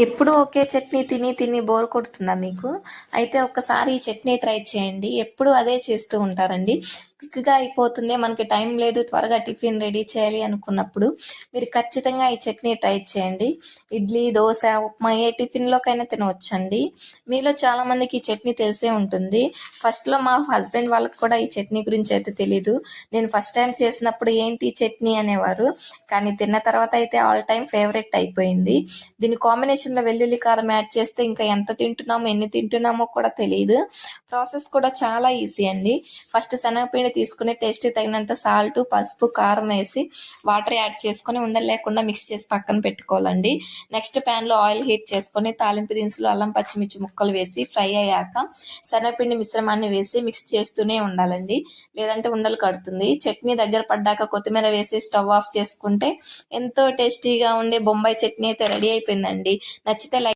ఎప్పుడు ఒకే చట్నీ తిని తిని బోర్ కొడుతుందా మీకు? అయితే ఒక్కసారి ఈ చట్నీ ట్రై చేయండి. ఎప్పుడు అదే చేస్తూ ఉంటారండి. క్విక్‌గా అయిపోతుంది. మనకి టైం లేదు, త్వరగా టిఫిన్ రెడీ చేయాలి అనుకున్నప్పుడు మీరు ఖచ్చితంగా ఈ చట్నీ ట్రై చేయండి. ఇడ్లీ, దోస, ఉప్మా ఏ టిఫిన్‌లోకైనా తినవచ్చండి. మీలో చాలామందికి ఈ చట్నీ తెలిసే ఉంటుంది. ఫస్ట్‌లో మా హస్బెండ్ వాళ్ళకి కూడా ఈ చట్నీ గురించి అయితే తెలీదు. నేను ఫస్ట్ టైం చేసినప్పుడు ఏంటి ఈ చట్నీ అనేవారు. కానీ తిన్న తర్వాత అయితే ఆల్ టైమ్ ఫేవరెట్ అయిపోయింది. దీని కాంబినేషన్లో వెల్లుల్లి కారం యాడ్ చేస్తే ఇంకా ఎంత తింటున్నామో ఎన్ని తింటున్నామో కూడా తెలియదు. ప్రాసెస్ కూడా చాలా ఈజీ అండి. ఫస్ట్ శనగపిండి తీసుకుని టేస్ట్ తగినంత సాల్ట్, పసుపు, కారం వేసి వాటర్ యాడ్ చేసుకొని ఉండలు లేకుండా మిక్స్ చేసి పక్కన పెట్టుకోవాలండి. నెక్స్ట్ ప్యాన్లో ఆయిల్ హీట్ చేసుకొని తాలింపు దినుసులు, అల్లం, పచ్చిమిర్చి ముక్కలు వేసి ఫ్రై అయ్యాక శనగపిండి మిశ్రమాన్ని వేసి మిక్స్ చేస్తూనే ఉండాలండి, లేదంటే ఉండలు కడుతుంది. చట్నీ దగ్గర పడ్డాక కొత్తిమీర వేసి స్టవ్ ఆఫ్ చేసుకుంటే ఎంతో టేస్టీగా ఉండే బొంబాయి చట్నీ అయితే రెడీ అయిపోయిందండి. నచ్చితే లైక్